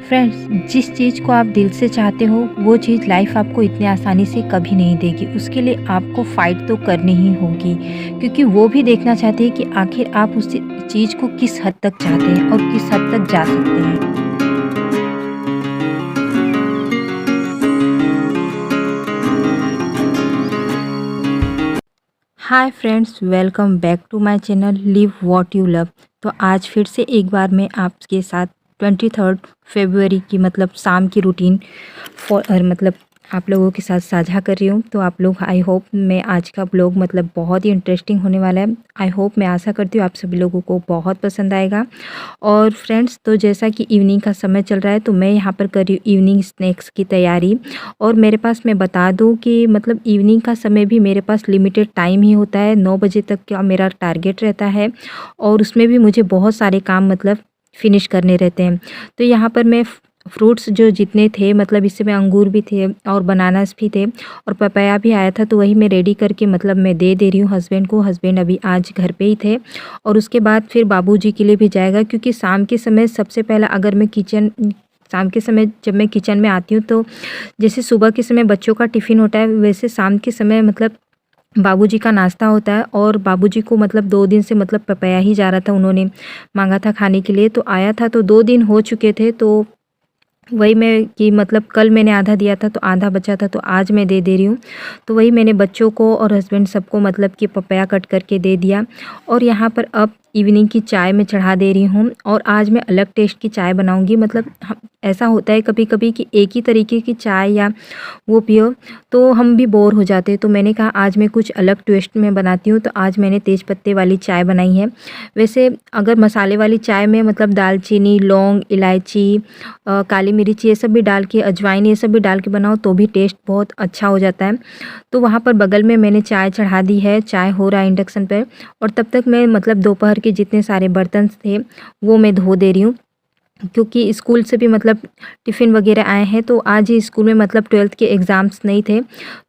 Friends, जिस चीज़ को आप दिल से चाहते हो वो चीज़ लाइफ आपको इतनी आसानी से कभी नहीं देगी। उसके लिए आपको फ़ाइट तो करनी ही होगी, क्योंकि वो भी देखना चाहते हैं कि आखिर आप उस चीज़ को किस हद तक चाहते हैं और किस हद तक जा सकते हैं। Hi friends, welcome back to my channel live what you love. तो आज फिर से एक बार मैं आपके साथ 23 फरवरी की मतलब शाम की रूटीन मतलब आप लोगों के साथ साझा कर रही हूँ। तो आप लोग, आई होप मैं आज का ब्लॉग मतलब बहुत ही इंटरेस्टिंग होने वाला है। आई होप, मैं आशा करती हूँ आप सभी लोगों को बहुत पसंद आएगा। और फ्रेंड्स, तो जैसा कि इवनिंग का समय चल रहा है तो मैं यहाँ पर कर रही हूँ इवनिंग स्नैक्स की तैयारी। और मेरे पास, मैं बता दूँ कि मतलब इवनिंग का समय भी मेरे पास लिमिटेड टाइम ही होता है, 9 बजे तक का मेरा टारगेट रहता है। और उसमें भी मुझे बहुत सारे काम मतलब फिनिश करने रहते हैं। तो यहाँ पर मैं फ्रूट्स जो जितने थे, मतलब इससे में अंगूर भी थे और बनानास भी थे और पपाया भी आया था, तो वही मैं रेडी करके मतलब मैं दे रही हूँ हस्बैंड को। हस्बैंड अभी आज घर पे ही थे और उसके बाद फिर बाबूजी के लिए भी जाएगा, क्योंकि शाम के समय सबसे पहला अगर मैं शाम के समय जब मैं किचन में आती हूँ तो जैसे सुबह के समय बच्चों का टिफ़िन होता है, वैसे शाम के समय मतलब बाबूजी का नाश्ता होता है। और बाबूजी को मतलब 2 दिन से मतलब पपाया ही जा रहा था, उन्होंने मांगा था खाने के लिए, तो आया था। तो 2 दिन हो चुके थे, तो वही मैं कि मतलब कल मैंने आधा दिया था तो आधा बचा था, तो आज मैं दे रही हूँ। तो वही मैंने बच्चों को और हस्बैंड सबको मतलब कि पपाया कट करके दे दिया। और यहाँ पर अब इवनिंग की चाय मैं चढ़ा दे रही हूँ और आज मैं अलग टेस्ट की चाय बनाऊँगी। मतलब ऐसा होता है कभी कभी कि एक ही तरीके की चाय या वो पियो तो हम भी बोर हो जाते हैं। तो मैंने कहा आज मैं कुछ अलग ट्विस्ट में बनाती हूँ, तो आज मैंने तेज़ पत्ते वाली चाय बनाई है। वैसे अगर मसाले वाली चाय में मतलब दालचीनी, लौंग, इलायची, काली मिर्च ये सब भी डाल के, अजवाइन ये सब भी डाल के बनाओ तो भी टेस्ट बहुत अच्छा हो जाता है। तो वहाँ पर बगल में मैंने चाय चढ़ा दी है, चाय हो रहा है इंडक्शन पर। और तब तक मैं मतलब दोपहर के जितने सारे बर्तन थे वो मैं धो दे रही हूँ, क्योंकि स्कूल से भी मतलब टिफ़िन वगैरह आए हैं। तो आज ही स्कूल में मतलब 12th के एग्ज़ाम्स नहीं थे,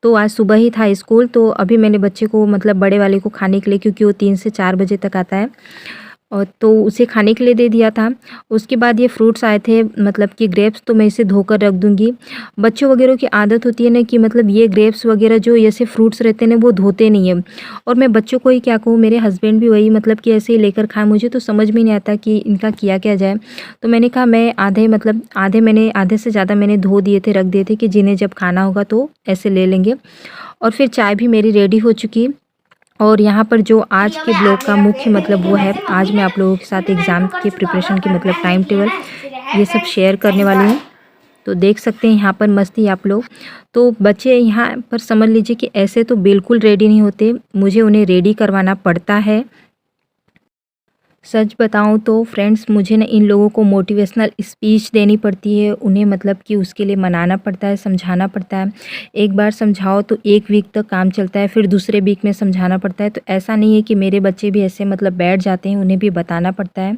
तो आज सुबह ही था स्कूल। तो अभी मैंने बच्चे को मतलब बड़े वाले को खाने के लिए, क्योंकि वो 3 से 4 बजे तक आता है, और तो उसे खाने के लिए दे दिया था। उसके बाद ये फ्रूट्स आए थे मतलब कि ग्रेप्स, तो मैं इसे धोकर रख दूँगी। बच्चों वगैरह की आदत होती है ना कि मतलब ये ग्रेप्स वगैरह जो ऐसे फ्रूट्स रहते हैं ना वो धोते नहीं हैं। और मैं बच्चों को ही क्या कहूँ, मेरे हस्बैंड भी वही मतलब कि ऐसे ही लेकर खाएँ, मुझे तो समझ में नहीं आता कि इनका किया क्या जाए। तो मैंने कहा मैं आधे से ज़्यादा मैंने धो दिए थे, रख दिए थे कि जिन्हें जब खाना होगा तो ऐसे ले लेंगे। और फिर चाय भी मेरी रेडी हो चुकी। और यहाँ पर जो आज के ब्लॉग का मुख्य मतलब वो है, आज मैं आप लोगों के साथ एग्ज़ाम के प्रिपरेशन की मतलब टाइम टेबल ये सब शेयर करने वाली हूँ। तो देख सकते हैं यहाँ पर मस्ती आप लोग। तो बच्चे यहाँ पर समझ लीजिए कि ऐसे तो बिल्कुल रेडी नहीं होते, मुझे उन्हें रेडी करवाना पड़ता है। सच बताऊँ तो फ्रेंड्स, मुझे ना इन लोगों को मोटिवेशनल स्पीच देनी पड़ती है, उन्हें मतलब कि उसके लिए मनाना पड़ता है, समझाना पड़ता है। एक बार समझाओ तो 1 वीक तक काम चलता है, फिर दूसरे वीक में समझाना पड़ता है। तो ऐसा नहीं है कि मेरे बच्चे भी ऐसे मतलब बैठ जाते हैं, उन्हें भी बताना पड़ता है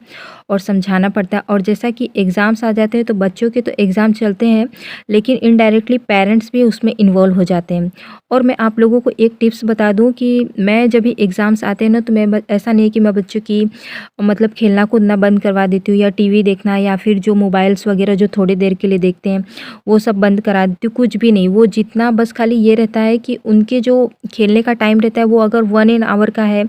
और समझाना पड़ता है। और जैसा कि एग्ज़ाम्स आ जाते हैं तो बच्चों के तो एग्ज़ाम चलते हैं, लेकिन इनडायरेक्टली पेरेंट्स भी उसमें इन्वॉल्व हो जाते हैं। और मैं आप लोगों को एक टिप्स बता दूँ कि मैं जब भी एग्ज़ाम्स आते हैं ना, तो मैं ऐसा नहीं है कि मैं बच्चों की मतलब खेलना कूदना बंद करवा देती हूँ या टीवी देखना या फिर जो मोबाइल्स वगैरह जो थोड़ी देर के लिए देखते हैं वो सब बंद करा देती हूँ, कुछ भी नहीं। वो जितना बस खाली ये रहता है कि उनके जो खेलने का टाइम रहता है वो अगर 1 आवर का है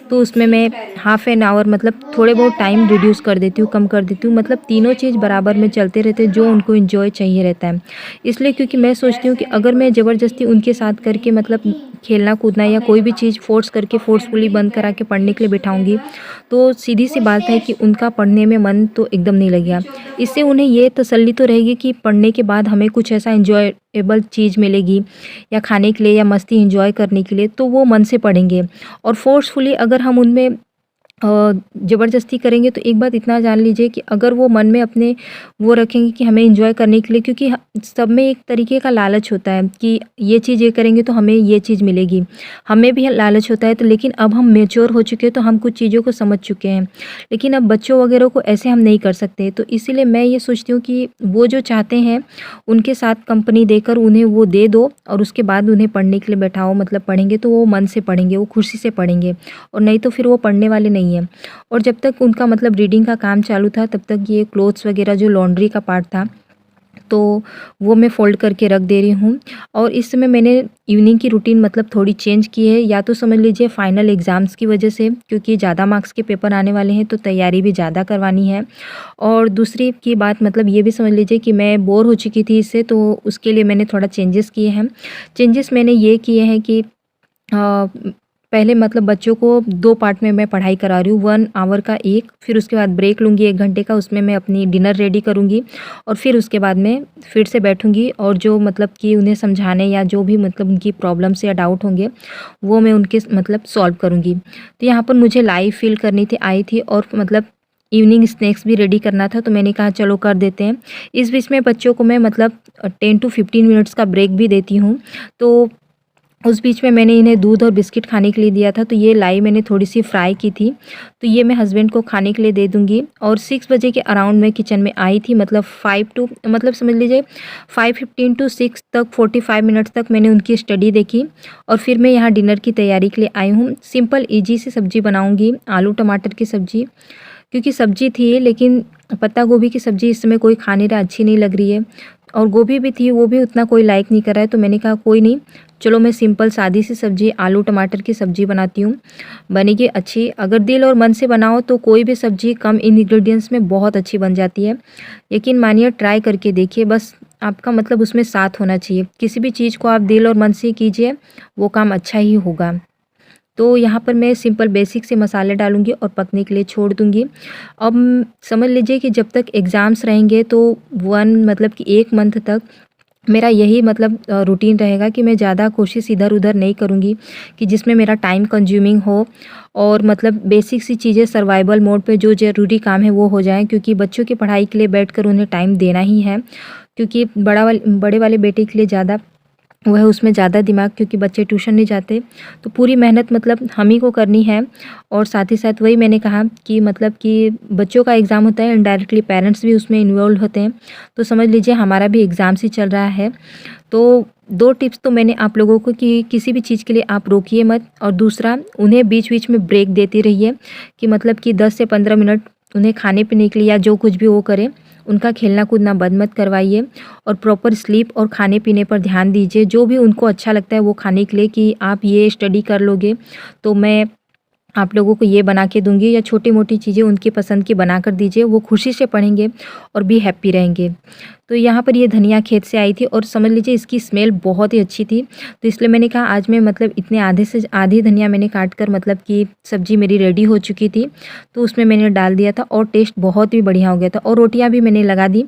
तो उसमें मैं हाफ़ एन आवर मतलब थोड़े बहुत टाइम रिड्यूस कर देती हूँ, कम कर देती हूँ। मतलब तीनों चीज़ बराबर में चलते रहते हैं, जो उनको एंजॉय चाहिए रहता है। इसलिए क्योंकि मैं सोचती हूँ कि अगर मैं ज़बरदस्ती उनके साथ करके मतलब खेलना कूदना या कोई भी चीज़ फ़ोर्स करके फ़ोर्सफुली बंद करा के पढ़ने के लिए बिठाऊँगी, तो सीधी-सी बात है कि उनका पढ़ने में मन तो एकदम नहीं लगेगा। इससे उन्हें ये तसल्ली तो रहेगी कि पढ़ने के बाद हमें कुछ ऐसा एन्जॉयबल चीज़ मिलेगी या खाने के लिए या मस्ती एन्जॉय करने के लिए, तो वो मन से पढ़ेंगे। और फ़ोर्सफुली अगर हम उनमें ज़बरदस्ती करेंगे तो एक बात इतना जान लीजिए कि अगर वो मन में अपने वो रखेंगे कि हमें एंजॉय करने के लिए, क्योंकि सब में एक तरीके का लालच होता है कि ये चीज़ ये करेंगे तो हमें ये चीज़ मिलेगी, हमें भी लालच होता है। तो लेकिन अब हम मैच्योर हो चुके हैं तो हम कुछ चीज़ों को समझ चुके हैं, लेकिन अब बच्चों वगैरह को ऐसे हम नहीं कर सकते। तो इसीलिए मैं ये सोचती हूँ कि वो जो चाहते हैं उनके साथ कंपनी देकर उन्हें वो दे दो और उसके बाद उन्हें पढ़ने के लिए बैठाओ। मतलब पढ़ेंगे तो वो मन से पढ़ेंगे, वो खुशी से पढ़ेंगे, और नहीं तो फिर वो पढ़ने वाले नहीं हैं। और जब तक उनका मतलब रीडिंग का काम चालू था तब तक ये क्लोथ्स वगैरह जो लॉन्ड्री का पार्ट था तो वो मैं फ़ोल्ड करके रख दे रही हूँ। और इस समय मैंने इवनिंग की रूटीन मतलब थोड़ी चेंज की है, या तो समझ लीजिए फाइनल एग्ज़ाम्स की वजह से, क्योंकि ज़्यादा मार्क्स के पेपर आने वाले हैं तो तैयारी भी ज़्यादा करवानी है। और दूसरी की बात मतलब ये भी समझ लीजिए कि मैं बोर हो चुकी थी इससे, तो उसके लिए मैंने थोड़ा चेंजेस किए हैं। चेंजेस मैंने ये किए हैं कि अ, पहले मतलब बच्चों को 2 पार्ट में मैं पढ़ाई करा रही हूँ, 1 आवर का एक, फिर उसके बाद ब्रेक लूँगी 1 घंटे का, उसमें मैं अपनी डिनर रेडी करूँगी और फिर उसके बाद में फिर से बैठूँगी और जो मतलब कि उन्हें समझाने या जो भी मतलब उनकी प्रॉब्लम्स या डाउट होंगे, वो मैं उनके मतलब सॉल्व करूँगी। तो यहाँ पर मुझे लाइव फ़ील करनी थी आई थी, और मतलब इवनिंग स्नैक्स भी रेडी करना था, तो मैंने कहा चलो कर देते हैं। इस बीच में बच्चों को मैं मतलब 10 टू 15 मिनट्स का ब्रेक भी देती हूँ। तो उस बीच में मैंने इन्हें दूध और बिस्किट खाने के लिए दिया था, तो ये लाई मैंने थोड़ी-सी फ्राई की थी, तो ये मैं हस्बैंड को खाने के लिए दे दूँगी। और 6 बजे के अराउंड मैं किचन में आई थी, मतलब 5 टू मतलब समझ लीजिए 5:15 टू 6 तक 45 मिनट्स तक मैंने उनकी स्टडी देखी, और फिर मैं यहाँ डिनर की तैयारी के लिए आई हूँ। सिंपल ईज़ी सी सब्ज़ी बनाऊँगी, आलू टमाटर की सब्ज़ी, क्योंकि सब्ज़ी थी लेकिन पत्ता गोभी की सब्ज़ी इस समय कोई खा नहीं रहा, अच्छी नहीं लग रही है, और गोभी भी थी वो भी उतना कोई लाइक नहीं कर रहा है, तो मैंने कहा कोई नहीं, चलो मैं सिंपल सादी सी सब्ज़ी आलू टमाटर की सब्ज़ी बनाती हूँ, बनेगी अच्छी। अगर दिल और मन से बनाओ तो कोई भी सब्ज़ी कम इंग्रेडिएंट्स में बहुत अच्छी बन जाती है। यकीन मानिए, ट्राई करके देखिए, बस आपका मतलब उसमें साथ होना चाहिए। किसी भी चीज़ को आप दिल और मन से कीजिए, वो काम अच्छा ही होगा। तो यहाँ पर मैं सिंपल बेसिक से मसाले डालूँगी और पकने के लिए छोड़ दूँगी। अब समझ लीजिए कि जब तक एग्ज़ाम्स रहेंगे तो 1 मतलब कि 1 मंथ तक मेरा यही मतलब रूटीन रहेगा कि मैं ज़्यादा कोशिश इधर-उधर नहीं करूँगी कि जिसमें मेरा टाइम कंज्यूमिंग हो, और मतलब बेसिक सी चीज़ें सर्वाइवल मोड पे जो ज़रूरी काम है वो हो जाएँ, क्योंकि बच्चों की पढ़ाई के लिए बैठकर उन्हें टाइम देना ही है। क्योंकि बड़े वाले बेटे के लिए ज़्यादा वो है, उसमें ज़्यादा दिमाग, क्योंकि बच्चे ट्यूशन नहीं जाते, तो पूरी मेहनत मतलब हम ही को करनी है। और साथ ही साथ वही मैंने कहा कि मतलब कि बच्चों का एग्ज़ाम होता है, इनडायरेक्टली पेरेंट्स भी उसमें इन्वॉल्व होते हैं, तो समझ लीजिए हमारा भी एग्ज़ाम्स ही चल रहा है। तो 2 टिप्स तो मैंने आप लोगों को कि किसी भी चीज़ के लिए आप रोकिए मत, और दूसरा उन्हें बीच-बीच में ब्रेक देती रहिए, कि मतलब कि 10 से 15 मिनट उन्हें खाने-पीने के लिए या जो कुछ भी वो करें, उनका खेलना-कूदना बंद मत करवाइए, और प्रॉपर स्लीप और खाने-पीने पर ध्यान दीजिए। जो भी उनको अच्छा लगता है वो खाने के लिए, कि आप ये स्टडी कर लोगे तो मैं आप लोगों को ये बना के दूँगी, या छोटी-मोटी चीज़ें उनकी पसंद की बना कर दीजिए, वो खुशी से पढ़ेंगे और भी हैप्पी रहेंगे। तो यहाँ पर ये धनिया खेत से आई थी, और समझ लीजिए इसकी स्मेल बहुत ही अच्छी थी, तो इसलिए मैंने कहा आज मैं मतलब इतने आधे से आधी धनिया मैंने काट कर मतलब कि सब्ज़ी मेरी रेडी हो चुकी थी, तो उसमें मैंने डाल दिया था और टेस्ट बहुत ही बढ़िया हो गया था, और रोटियाँ भी मैंने लगा दी।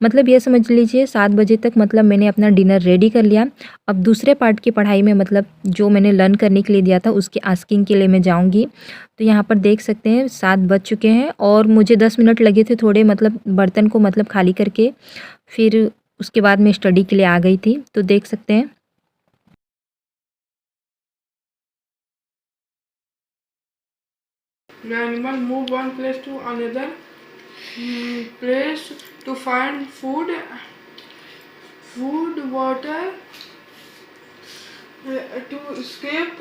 मतलब ये समझ लीजिए 7 बजे तक मतलब मैंने अपना डिनर रेडी कर लिया। अब दूसरे पार्ट की पढ़ाई में मतलब जो मैंने लर्न करने के लिए दिया था उसकी आस्किंग के लिए मैं जाऊँगी। तो यहाँ पर देख सकते हैं 7 बज चुके हैं, और मुझे 10 मिनट लगे थे थोड़े मतलब बर्तन को मतलब खाली करके, फिर उसके बाद मैं स्टडी के लिए आ गई थी। तो देख सकते हैं। The animal move one place to another place to find food, water, to escape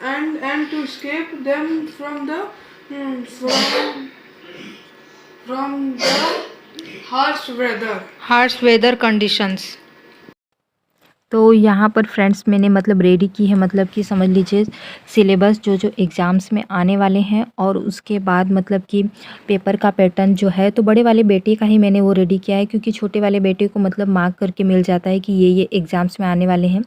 and to escape them from the harsh weather. Harsh weather conditions. तो यहाँ पर फ्रेंड्स मैंने मतलब रेडी की है, मतलब कि समझ लीजिए सिलेबस जो जो एग्ज़ाम्स में आने वाले हैं, और उसके बाद मतलब कि पेपर का पैटर्न जो है, तो बड़े वाले बेटे का ही मैंने वो रेडी किया है, क्योंकि छोटे वाले बेटे को मतलब मार्क करके मिल जाता है कि ये एग्ज़ाम्स में आने वाले हैं,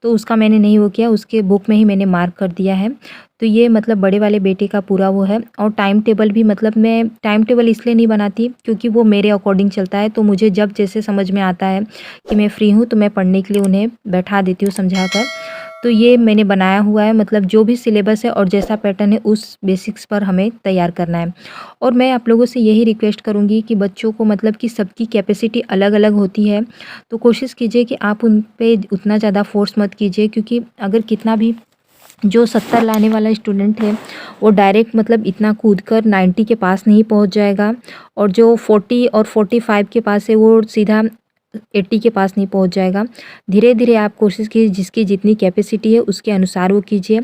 तो उसका मैंने नहीं वो किया, उसके बुक में ही मैंने मार्क कर दिया है। तो ये मतलब बड़े वाले बेटे का पूरा वो है। और टाइम टेबल भी मतलब मैं टाइम टेबल इसलिए नहीं बनाती क्योंकि वो मेरे अकॉर्डिंग चलता है, तो मुझे जब जैसे समझ में आता है कि मैं फ्री हूँ तो मैं पढ़ने के लिए उन्हें बैठा देती हूँ समझा कर। तो ये मैंने बनाया हुआ है, मतलब जो भी सिलेबस है और जैसा पैटर्न है उस बेसिक्स पर हमें तैयार करना है। और मैं आप लोगों से यही रिक्वेस्ट करूँगी कि बच्चों को मतलब कि सबकी कैपेसिटी अलग-अलग होती है, तो कोशिश कीजिए कि आप उन पे उतना ज़्यादा फ़ोर्स मत कीजिए, क्योंकि अगर कितना भी जो 70 लाने वाला स्टूडेंट है वो डायरेक्ट मतलब इतना कूद कर 90 के पास नहीं पहुंच जाएगा, और जो 40 और 45 के पास है वो सीधा 80 के पास नहीं पहुंच जाएगा। धीरे धीरे आप कोशिश कीजिए, जिसकी जितनी कैपेसिटी है उसके अनुसार वो कीजिए।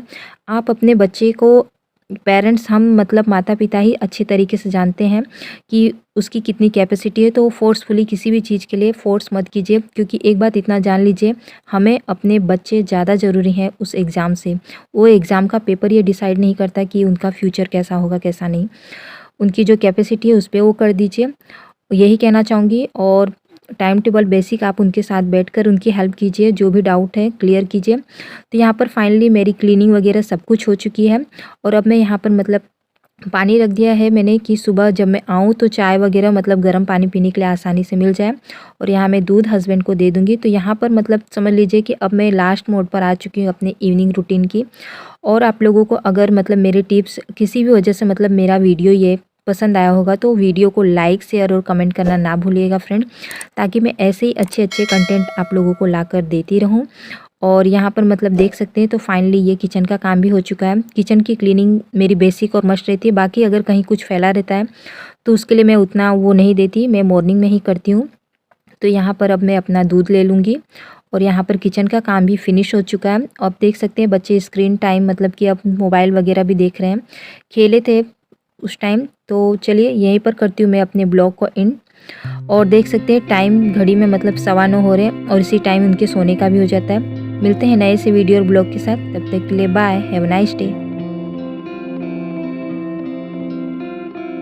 आप अपने बच्चे को पेरेंट्स हम मतलब माता पिता ही अच्छे तरीके से जानते हैं कि उसकी कितनी कैपेसिटी है। तो फोर्सफुली किसी भी चीज़ के लिए फ़ोर्स मत कीजिए, क्योंकि एक बात इतना जान लीजिए, हमें अपने बच्चे ज़्यादा ज़रूरी हैं उस एग्ज़ाम से। वो एग्ज़ाम का पेपर ये डिसाइड नहीं करता कि उनका फ्यूचर कैसा होगा कैसा नहीं। उनकी जो कैपेसिटी है उस पे वो कर दीजिए, यही कहना चाहूँगी। और टाइम टेबल बेसिक आप उनके साथ बैठकर उनकी हेल्प कीजिए, जो भी डाउट है क्लियर कीजिए। तो यहाँ पर फाइनली मेरी क्लीनिंग वगैरह सब कुछ हो चुकी है, और अब मैं यहाँ पर मतलब पानी रख दिया है मैंने कि सुबह जब मैं आऊँ तो चाय वगैरह मतलब गर्म पानी पीने के लिए आसानी से मिल जाए। और यहाँ मैं दूध हस्बैंड को दे दूँगी। तो यहाँ पर मतलब समझ लीजिए कि अब मैं लास्ट मोड पर आ चुकी हूँ अपने इवनिंग रूटीन की। और आप लोगों को अगर मतलब मेरे टिप्स किसी भी वजह से मतलब मेरा वीडियो ये पसंद आया होगा तो वीडियो को लाइक शेयर और कमेंट करना ना भूलिएगा फ्रेंड, ताकि मैं ऐसे ही अच्छे अच्छे कंटेंट आप लोगों को ला कर देती रहूँ। और यहाँ पर मतलब देख सकते हैं तो फाइनली ये किचन का काम भी हो चुका है। किचन की क्लीनिंग मेरी बेसिक और मस्ट रहती है, बाकी अगर कहीं कुछ फैला रहता है तो उसके लिए मैं उतना वो नहीं देती, मैं मॉर्निंग में ही करती हूँ। तो यहाँ पर अब मैं अपना दूध ले लूँगी, और यहाँ पर किचन का काम भी फिनिश हो चुका है। अब देख सकते हैं बच्चे स्क्रीन टाइम मतलब कि अब मोबाइल वगैरह भी देख रहे हैं, खेले थे उस टाइम। तो चलिए यहीं पर करती हूँ मैं अपने ब्लॉग को एंड। और देख सकते हैं टाइम घड़ी में मतलब 9:15 हो रहे हैं, और इसी टाइम उनके सोने का भी हो जाता है। मिलते हैं नए से वीडियो और ब्लॉग के साथ, तब तक के लिए bye, have a nice day.